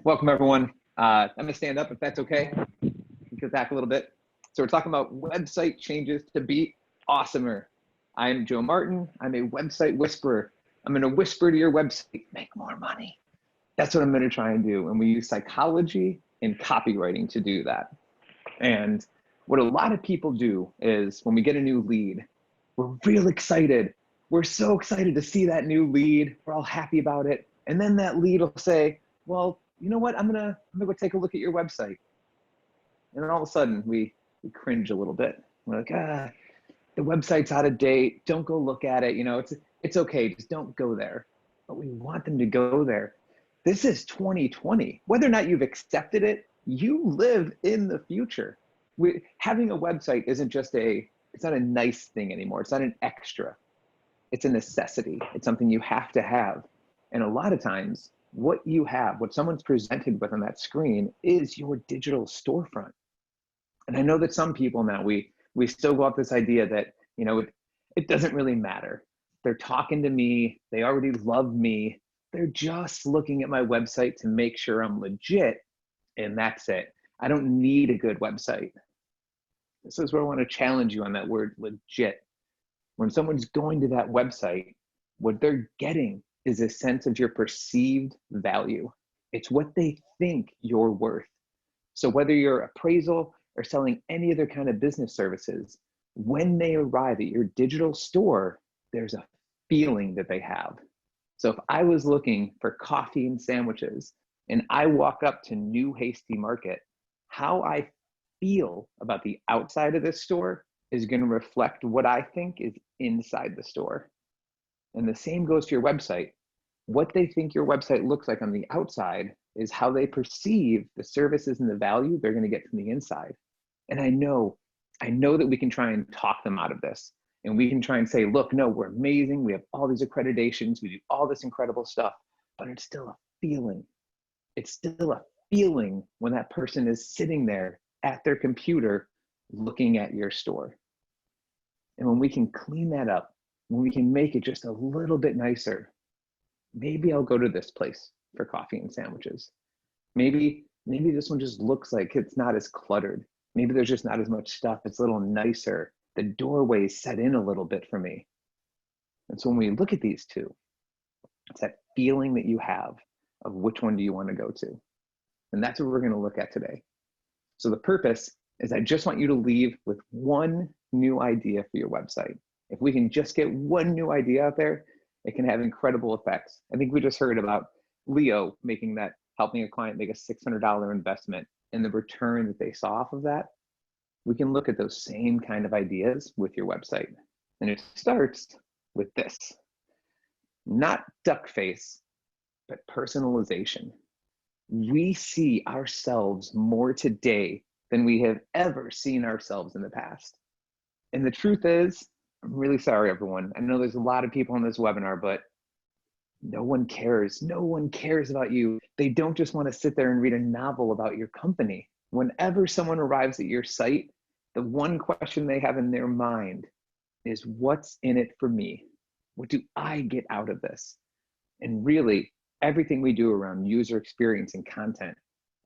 Welcome everyone. I'm gonna stand up if that's okay. Go back a little bit. So we're talking about website changes to be awesomer. I'm Joe Martin. I'm a website whisperer. I'm gonna whisper to your website, make more money. That's what I'm gonna try and do. And we use psychology and copywriting to do that. And what a lot of people do is when we get a new lead, we're real excited. We're so excited to see that new lead. We're all happy about it. And then that lead will say, well, you know what? I'm gonna go take a look at your website. And then all of a sudden we cringe a little bit. We're like, the website's out of date. Don't go look at it. You know, it's okay. Just don't go there. But we want them to go there. This is 2020. Whether or not you've accepted it, you live in the future. Having a website isn't just it's not a nice thing anymore. It's not an extra. It's a necessity. It's something you have to have. And a lot of times, what you have, what someone's presented with on that screen is your digital storefront. And I know that some people now, we still go off this idea that, you know, it doesn't really matter. They're talking to me, they already love me, they're just looking at my website to make sure I'm legit, and that's it. I don't need a good website. This is where I want to challenge you on that word legit. When someone's going to that website, what they're getting is a sense of your perceived value. It's what they think you're worth. So whether you're appraisal or selling any other kind of business services, when they arrive at your digital store, there's a feeling that they have. So if I was looking for coffee and sandwiches and I walk up to New Hasty Market, how I feel about the outside of this store is going to reflect what I think is inside the store. And the same goes to your website. What they think your website looks like on the outside is how they perceive the services and the value they're going to get from the inside. And I know that we can try and talk them out of this. And we can try and say, look, no, we're amazing. We have all these accreditations. We do all this incredible stuff, but it's still a feeling. It's still a feeling when that person is sitting there at their computer looking at your store. And when we can clean that up, when we can make it just a little bit nicer, maybe I'll go to this place for coffee and sandwiches. Maybe this one just looks like it's not as cluttered. Maybe there's just not as much stuff. It's a little nicer. The doorway's set in a little bit for me. And so when we look at these two, it's that feeling that you have of which one do you want to go to. And that's what we're going to look at today. So the purpose is I just want you to leave with one new idea for your website. If we can just get one new idea out there, it can have incredible effects. I think we just heard about Leo helping a client make a $600 investment, and the return that they saw off of that. We can look at those same kind of ideas with your website. And it starts with this. Not duck face, but personalization. We see ourselves more today than we have ever seen ourselves in the past. And the truth is, I'm really sorry, everyone. I know there's a lot of people on this webinar, but no one cares. No one cares about you. They don't just want to sit there and read a novel about your company. Whenever someone arrives at your site, the one question they have in their mind is, what's in it for me? What do I get out of this? And really, everything we do around user experience and content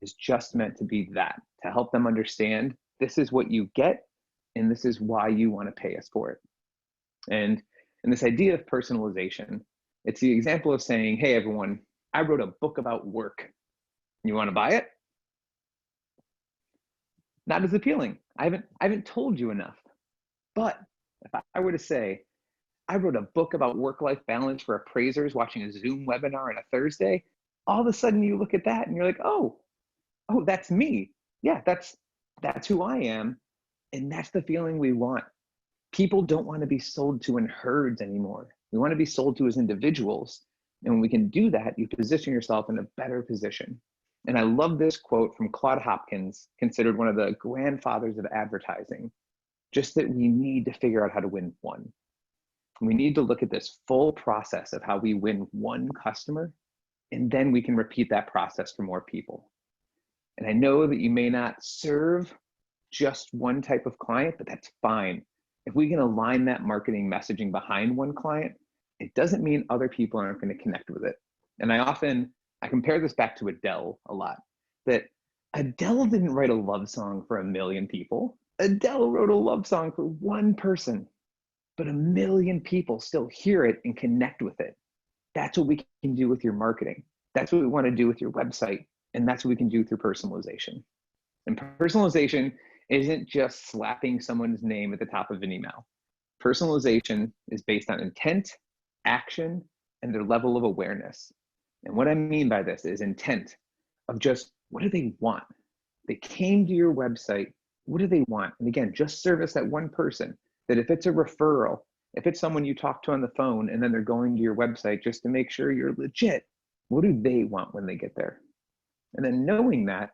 is just meant to be that, to help them understand this is what you get and this is why you want to pay us for it. And this idea of personalization, it's the example of saying, hey, everyone, I wrote a book about work. You want to buy it? Not as appealing. I haven't told you enough. But if I were to say, I wrote a book about work-life balance for appraisers watching a Zoom webinar on a Thursday, all of a sudden you look at that and you're like, oh, that's me. Yeah, that's who I am. And that's the feeling we want. People don't want to be sold to in herds anymore. We want to be sold to as individuals. And when we can do that, you position yourself in a better position. And I love this quote from Claude Hopkins, considered one of the grandfathers of advertising, just that we need to figure out how to win one. We need to look at this full process of how we win one customer, and then we can repeat that process for more people. And I know that you may not serve just one type of client, but that's fine. If we can align that marketing messaging behind one client, it doesn't mean other people aren't going to connect with it. And I I compare this back to Adele a lot, that Adele didn't write a love song for 1,000,000 people. Adele wrote a love song for one person, but 1,000,000 people still hear it and connect with it. That's what we can do with your marketing. That's what we want to do with your website. And that's what we can do through personalization. And personalization isn't just slapping someone's name at the top of an email. Personalization is based on intent, action, and their level of awareness. And what I mean by this is intent of just, what do they want? They came to your website, what do they want? And again, just service that one person. That if it's a referral, if it's someone you talk to on the phone and then they're going to your website just to make sure you're legit, what do they want when they get there? And then knowing that,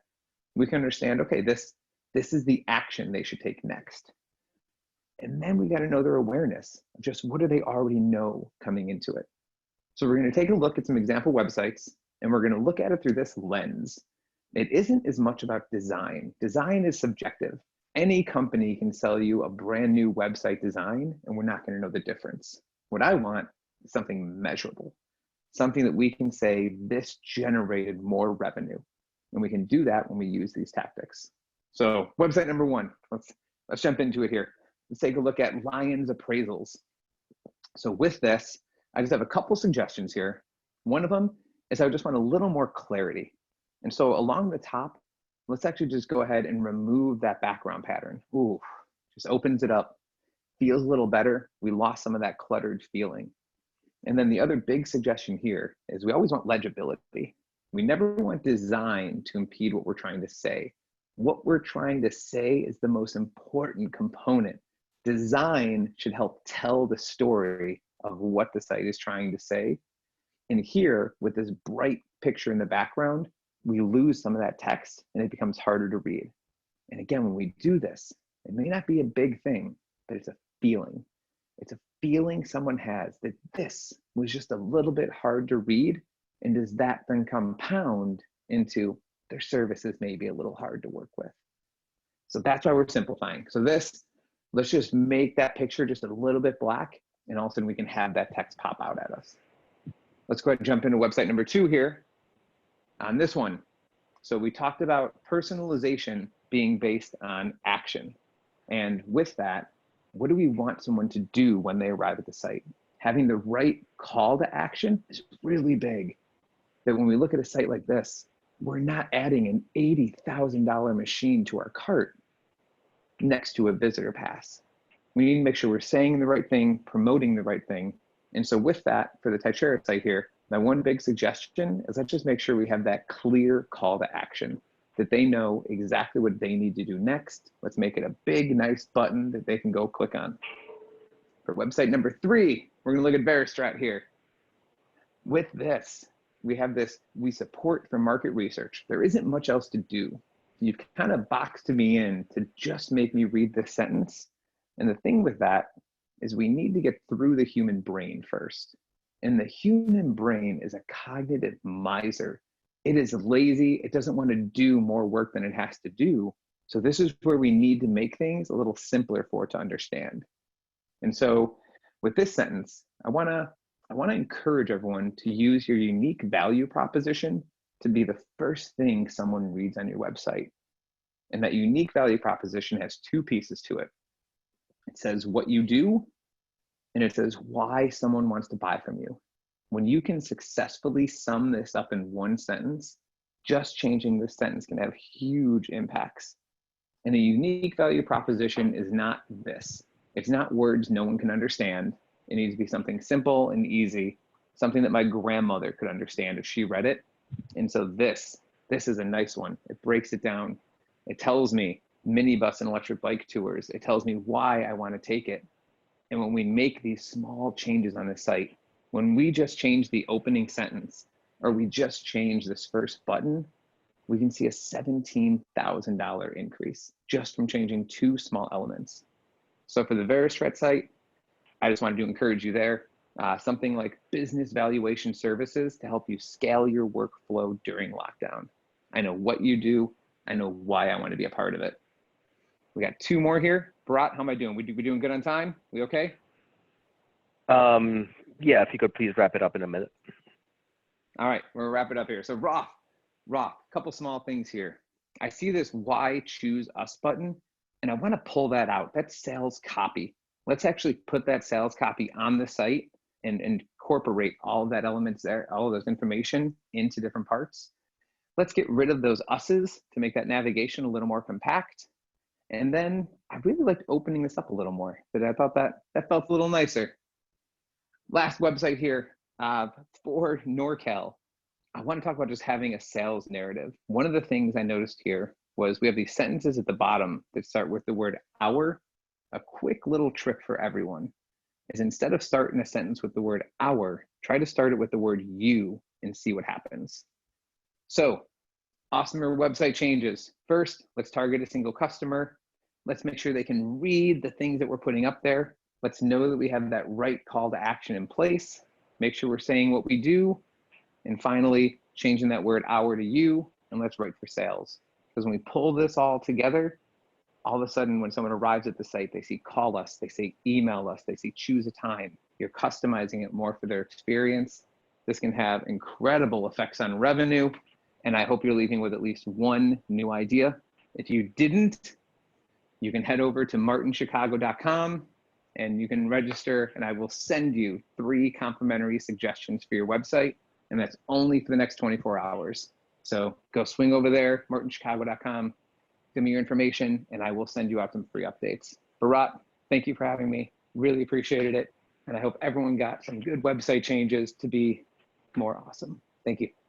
we can understand, okay, this is the action they should take next. And then we got to know their awareness of just what do they already know coming into it. So we're going to take a look at some example websites, and we're going to look at it through this lens. It isn't as much about design. Design is subjective. Any company can sell you a brand new website design, and we're not going to know the difference. What I want is something measurable, something that we can say this generated more revenue. And we can do that when we use these tactics. So website number one, let's jump into it here. Let's take a look at Lions Appraisals. So with this, I just have a couple suggestions here. One of them is I just want a little more clarity. And so along the top, let's actually just go ahead and remove that background pattern. Ooh, just opens it up, feels a little better. We lost some of that cluttered feeling. And then the other big suggestion here is we always want legibility. We never want design to impede what we're trying to say. What we're trying to say is the most important component. Design should help tell the story of what the site is trying to say. And here, with this bright picture in the background, we lose some of that text and it becomes harder to read. And again, when we do this, it may not be a big thing, but it's a feeling. It's a feeling someone has that this was just a little bit hard to read. And does that then compound into their services may be a little hard to work with? So that's why we're simplifying. So this, let's just make that picture just a little bit black, and all of a sudden we can have that text pop out at us. Let's go ahead and jump into website number 2 here on this one. So we talked about personalization being based on action. And with that, what do we want someone to do when they arrive at the site? Having the right call to action is really big. That when we look at a site like this, we're not adding an $80,000 machine to our cart next to a visitor pass. We need to make sure we're saying the right thing, promoting the right thing. And so with that, for the Tychera site here, my one big suggestion is let's just make sure we have that clear call to action, that they know exactly what they need to do next. Let's make it a big, nice button that they can go click on. For website number 3, we're gonna look at Veristrat here. With this, we have this, we support for market research. There isn't much else to do. You've kind of boxed me in to just make me read this sentence. And the thing with that is we need to get through the human brain first. And the human brain is a cognitive miser. It is lazy. It doesn't want to do more work than it has to do. So this is where we need to make things a little simpler for it to understand. And so with this sentence, I want to encourage everyone to use your unique value proposition to be the first thing someone reads on your website. And that unique value proposition has 2 pieces to it. It says what you do, and it says why someone wants to buy from you. When you can successfully sum this up in one sentence, just changing this sentence can have huge impacts. And a unique value proposition is not this. It's not words no one can understand. It needs to be something simple and easy, something that my grandmother could understand if she read it. And so this is a nice one. It breaks it down. It tells me minibus and electric bike tours. It tells me why I want to take it. And when we make these small changes on the site, when we just change the opening sentence, or we just change this first button, we can see a $17,000 increase just from changing 2 small elements. So for the Veristrat site, I just wanted to encourage you there. Something like business valuation services to help you scale your workflow during lockdown. I know what you do. I know why I want to be a part of it. We got 2 more here. Bharat, how am I doing? We doing good on time? We okay? Yeah, if you could please wrap it up in a minute. All right, we're gonna wrap it up here. So Roth, couple small things here. I see this why choose us button, and I want to pull that out. That's sales copy. Let's actually put that sales copy on the site and incorporate all of that elements there, all of those information into different parts. Let's get rid of those us's to make that navigation a little more compact. And then I really liked opening this up a little more, but I thought that felt a little nicer. Last website here for NorCal. I want to talk about just having a sales narrative. One of the things I noticed here was we have these sentences at the bottom that start with the word our. A quick little trick for everyone is instead of starting a sentence with the word our, try to start it with the word you and see what happens. So, awesomer website changes. First, let's target a single customer. Let's make sure they can read the things that we're putting up there. Let's know that we have that right call to action in place. Make sure we're saying what we do. And finally, changing that word our to you, and let's write for sales. Because when we pull this all together, all of a sudden when someone arrives at the site, they see call us, they see email us, they see choose a time. You're customizing it more for their experience. This can have incredible effects on revenue, and I hope you're leaving with at least one new idea. If you didn't, you can head over to martinchicago.com and you can register, and I will send you 3 complimentary suggestions for your website, and that's only for the next 24 hours. So go swing over there, martinchicago.com, give me your information, and I will send you out some free updates. Bharat, thank you for having me. Really appreciated it. And I hope everyone got some good website changes to be more awesome. Thank you.